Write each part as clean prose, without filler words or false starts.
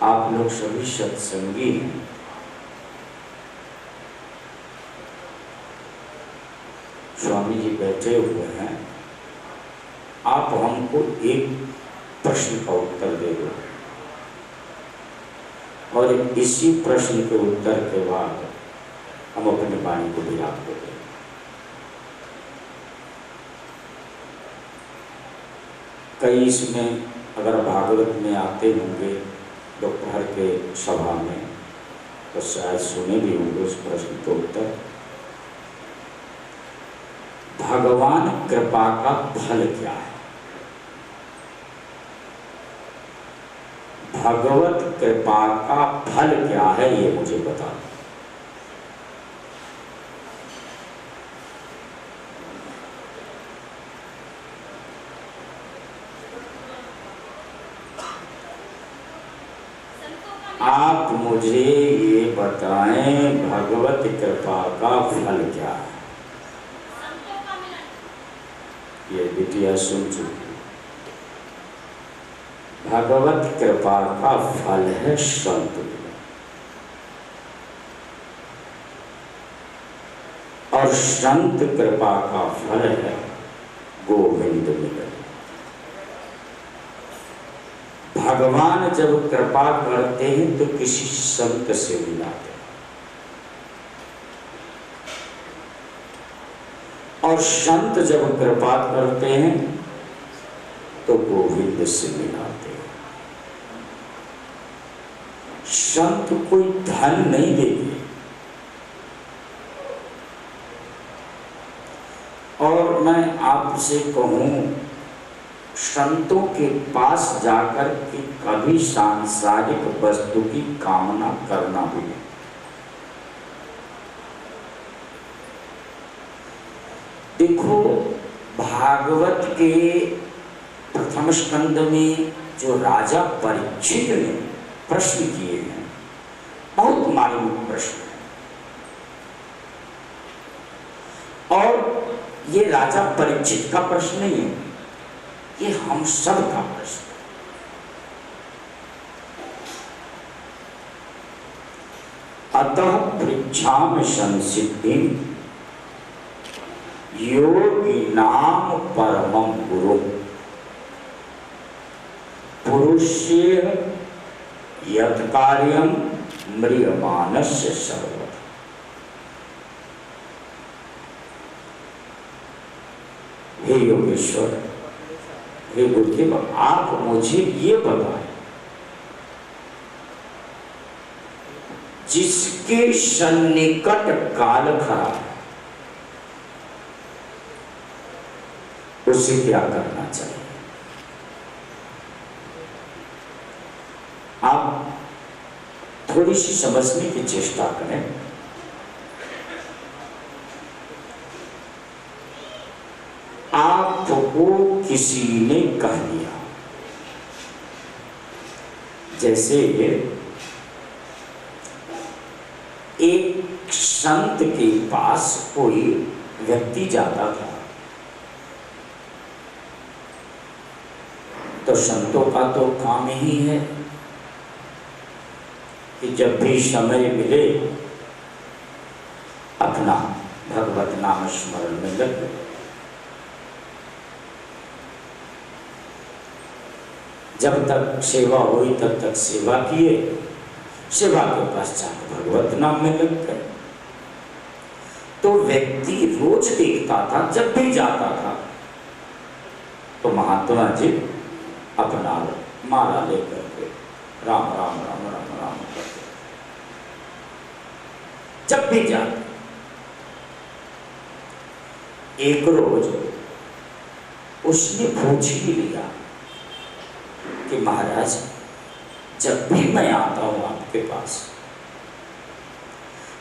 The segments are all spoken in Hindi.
आप लोग सभी सत्संगी हैं। स्वामी जी बैठे हुए हैं, आप हमको एक प्रश्न का उत्तर दे दो और इसी प्रश्न के उत्तर के बाद हम अपनी वाणी को विराम देंगे। कई इसमें अगर भागवत में आते होंगे दोपहर के सभा में तो शायद सुने भी होंगे उस प्रश्न के उत्तर। भगवान कृपा का फल क्या है? भगवत कृपा का फल क्या है, ये मुझे बता दो। आप मुझे ये बताएं, भगवत कृपा का फल क्या है? ये बिटिया सुन चुकी। भगवत कृपा का फल है संत मिलन, और संत कृपा का फल है गोविंद मिलन। भगवान जब कृपा करते हैं तो किसी संत से मिलाते हैं, और संत जब कृपा करते हैं तो गोविंद से मिलाते हैं। संत कोई धन नहीं देते, और मैं आपसे कहूं, संतों के पास जाकर के कभी सांसारिक वस्तु की कामना करना भी नहीं। देखो, भागवत के प्रथम स्कंद में जो राजा परीक्षित ने प्रश्न किए हैं, बहुत मार्मिक प्रश्न है, और ये राजा परीक्षित का प्रश्न नहीं है, ये हम सब का प्रश्न है। अतः पृच्छाम संसिद्धिं योगिनाम परमं गुरु पुरुषेण यत् कार्यं म्रियमाणस्य सर्वथा। हे योगेश्वर, हे गुरुदेव, आप मुझे ये बताएं, जिसके सन्निकट काल खड़ा है उसे क्या करना चाहिए? आप थोड़ी सी समझने की चेष्टा करें। आपको किसी ने कह दिया, जैसे एक संत के पास कोई व्यक्ति जाता था, तो संतों का तो काम ही है कि जब भी समय मिले अपना भगवत नाम स्मरण में लग गए। जब तक सेवा हुई तब तक सेवा किए, सेवा के पश्चात भगवत नाम में लग गए। तो व्यक्ति रोज देखता था, जब भी जाता था तो महात्मा जी अपना माला लेकर के राम राम राम राम राम करते, जब भी जाते। एक रोज उसने पूछ ही लिया कि महाराज, जब भी मैं आता हूं आपके पास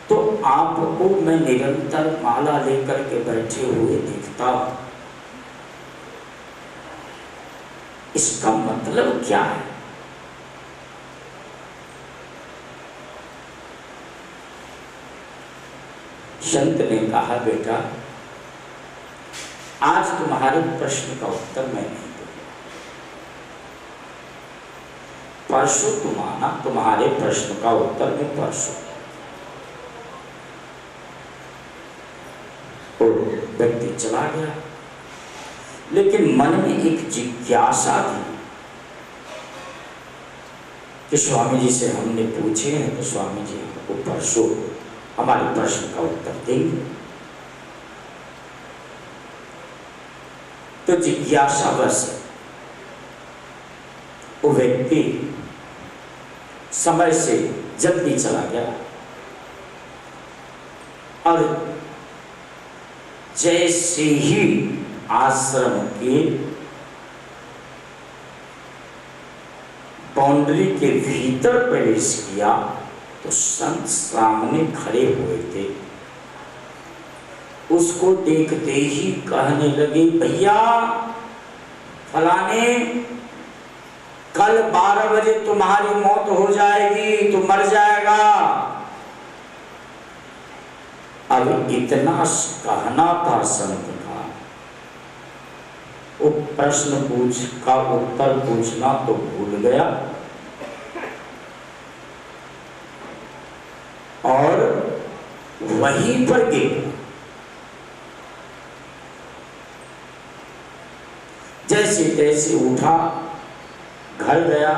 तो आपको मैं निरंतर माला लेकर के बैठे हुए देखता हूं, इसका मतलब क्या है? संत ने कहा, बेटा, आज तुम्हारे प्रश्न का उत्तर मैं नहीं दूंगा। परसों तुम आना, तुम्हारे प्रश्न का उत्तर मैं परसों। और व्यक्ति चला गया, लेकिन मन में एक जिज्ञासा थी कि स्वामी जी से हमने पूछे हैं तो स्वामी जी हमको परसों हमारे प्रश्न का उत्तर देंगे। तो जिज्ञासावश वो व्यक्ति समय से जल्दी चला गया और जैसे ही आश्रम के बाउंड्री के भीतर प्रवेश किया तो संत सामने खड़े हुए थे। उसको देखते ही कहने लगे, भैया फलाने, कल 12 बजे तुम्हारी मौत हो जाएगी, तू मर जाएगा। अब इतना कहना था संत का, वो प्रश्न पूछ का उत्तर पूछना तो भूल गया और वहीं पर गिर। जैसे तैसे उठा, घर गया,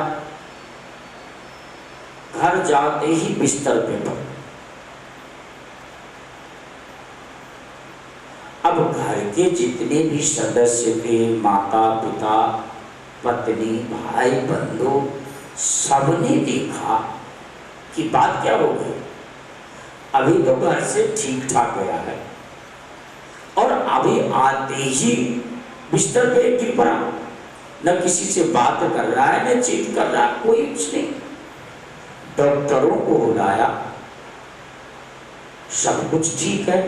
घर जाते ही बिस्तर पे पड़ा। अब घर के जितने भी सदस्य थे, माता पिता पत्नी भाई बंधु, सबने देखा कि बात क्या हो गई। अभी तो घर से ठीक ठाक गया है और अभी आते ही बिस्तर पे गिर पड़ा। न किसी से बात कर रहा है, न चीत कर रहा है, कोई कुछ नहीं। डॉक्टरों को बुलाया, सब कुछ ठीक है,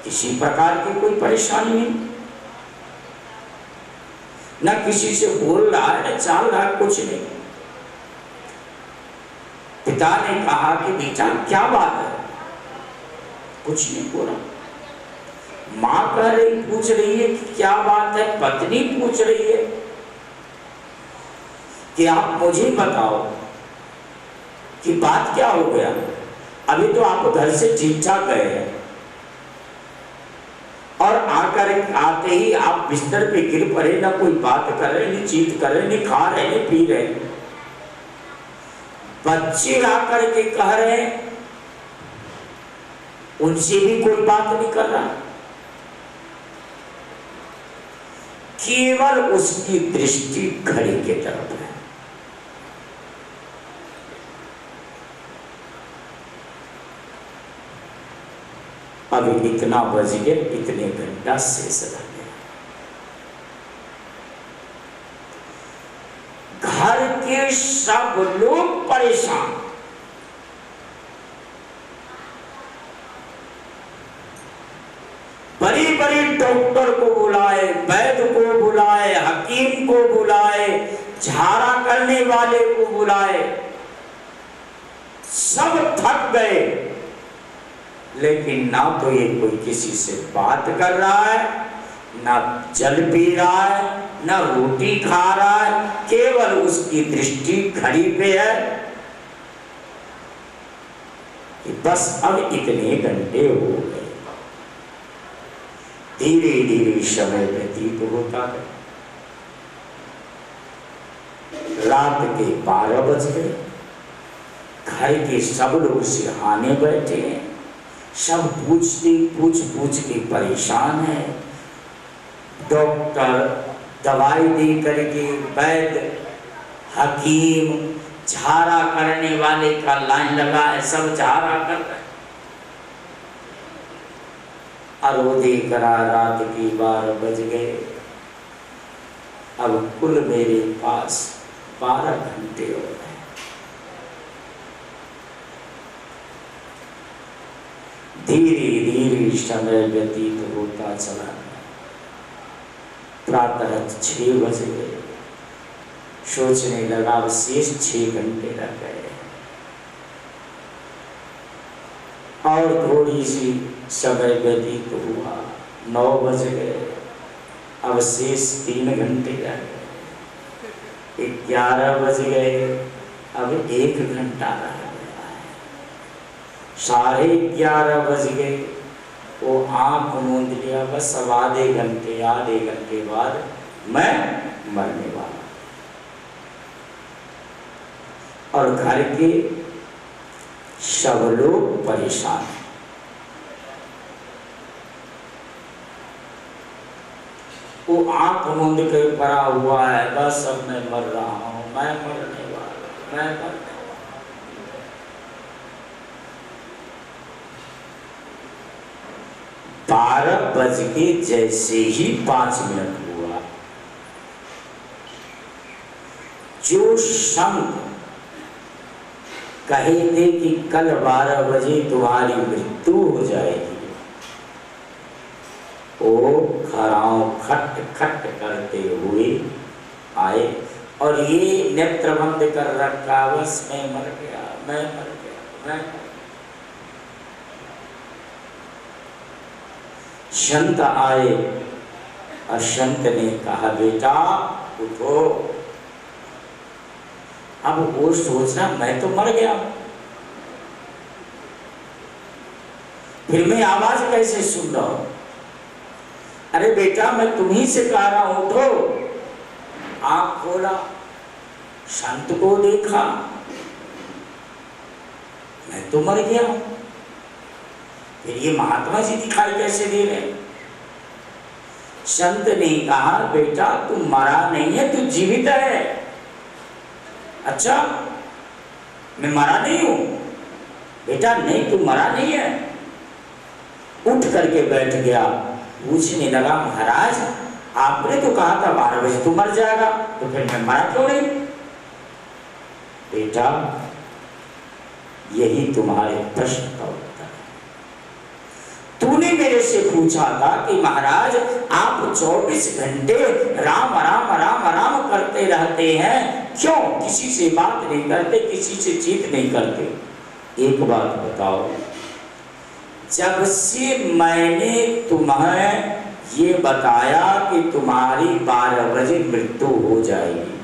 किसी प्रकार की कोई परेशानी नहीं, न किसी से बोल रहा है, न चाल रहा है, कुछ नहीं। पिता ने कहा कि बेटा क्या बात है, कुछ नहीं बोला। मां कह रही, पूछ रही है कि क्या बात है, पत्नी पूछ रही है कि आप मुझे बताओ कि बात क्या हो गया। अभी तो आप घर से ठीक ठाक गए हैं और आकर आते ही आप बिस्तर पे गिर पड़े, ना कोई बात कर रहे, नहीं चीत कर रहे, नहीं खा रहे, नहीं पी रहे। बच्चे आकर के कह रहे, उनसे भी कोई बात नहीं कर रहा, केवल उसकी दृष्टि घड़ी की तरफ है। अभी इतना बज गया, इतने घंटा शेष रह गया। घर के सब लोग परेशान। बड़ी बड़ी डॉक्टर को बुलाए, वैद्य को बुलाए, हकीम को बुलाए, झाड़ा करने वाले को बुलाए, सब थक गए। लेकिन ना तो ये कोई किसी से बात कर रहा है, ना जल पी रहा है, ना रोटी खा रहा है, केवल उसकी दृष्टि घड़ी पे है कि बस अब इतने घंटे हो गए। धीरे धीरे समय व्यतीत होता है। रात के 12 बज गए। घर के सब लोग सिरहाने बैठे हैं, सब पूछ के परेशान है। डॉक्टर दवाई दे करके, वैद्य हकीम, झाड़ा करने वाले का लाइन लगा है, सब झाड़ा कर रहे। अरोधी करा रात की 12 बज गए। अब कुल मेरे पास 12 घंटे हो गए। धीरे धीरे समय व्यतीत होता चला गया। प्रातः 6 बज गए। सोचने लगा अब शेष 6 घंटे रह गए और थोड़ी सी समय व्यतीत हुआ। 9 बज गए। अब शेष 3 घंटे रह गए। 11 बज गए, अब 1 घंटा रह गया है। 11:30 बज गए, वो आंख मूंद लिया, बस अब आधे घंटे बाद मैं मरने वाला। और घर के सब लोग परेशान। वो आंख मूंद के पड़ा हुआ है, बस अब मैं मर रहा हूं, मैं मरने वाला। 12 बज के जैसे ही 5 मिनट हुआ, जो संत कहे थे कि कल 12 बजे तुम्हारी मृत्यु हो जाएगी, वो खराव खट खट करते हुए आए और ये नेत्र बंद कर रखा, बस मैं मर गया, मैं मर गया, मैं। संत आए और संत ने कहा, बेटा उठो। अब वो सोचना मैं तो मर गया, फिर मैं आवाज कैसे सुन रहा हूं? अरे बेटा मैं तुम्ही से कह रहा हूं, उठो। आंख खोला, संत को देखा, मैं तो मर गया हूं। फिर ये महात्मा जी दिखाई कैसे दे रहे? संत ने कहा, बेटा तू मरा नहीं है, तू जीवित है। अच्छा, मैं मरा नहीं हूं? बेटा नहीं, तू मरा नहीं है। उठ करके बैठ गया, पूछने लगा, महाराज आपने तो कहा था 12 बजे तू मर जाएगा, तो फिर मैं मरा क्यों नहीं? बेटा यही तुम्हारे प्रश्न का उत्तर है। तूने मेरे से पूछा था कि महाराज आप 24 घंटे राम राम राम राम करते रहते हैं, क्यों किसी से बात नहीं करते, किसी से चीत नहीं करते? एक बात बताओ, जब से मैंने तुम्हें ये बताया कि तुम्हारी 12 बजे मृत्यु हो जाएगी,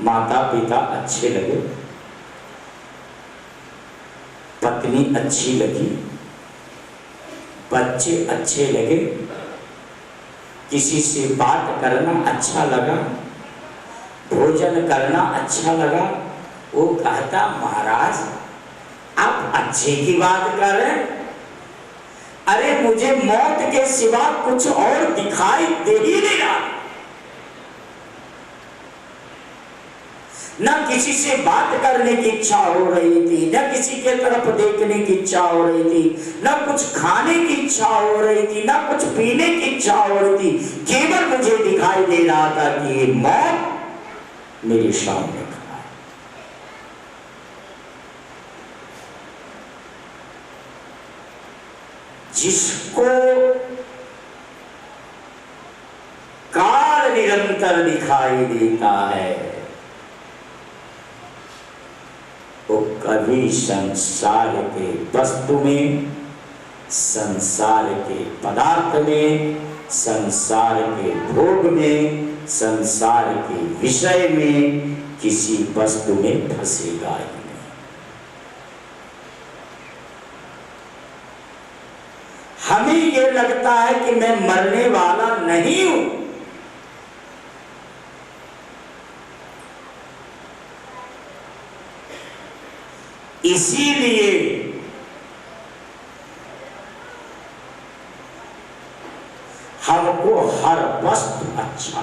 माता पिता अच्छे लगे, पत्नी अच्छी लगी, बच्चे अच्छे लगे, किसी से बात करना अच्छा लगा, भोजन करना अच्छा लगा? वो कहता, महाराज आप अच्छे की बात कर रहे हैं, अरे मुझे मौत के सिवा कुछ और दिखाई दे ही नहीं रहा। न किसी से बात करने की इच्छा हो रही थी, न किसी के तरफ देखने की इच्छा हो रही थी, न कुछ खाने की इच्छा हो रही थी, न कुछ पीने की इच्छा हो रही थी। केवल मुझे दिखाई दे रहा था कि ये मौत मेरे सामने खड़ा है। जिसको काल निरंतर दिखाई देता है, वो कभी संसार के वस्तु में, संसार के पदार्थ में, संसार के भोग में, संसार के विषय में, किसी वस्तु में फंसेगा ही नहीं। हमें ये लगता है कि मैं मरने वाला नहीं हूं, इसीलिए हमको हर वस्तु अच्छा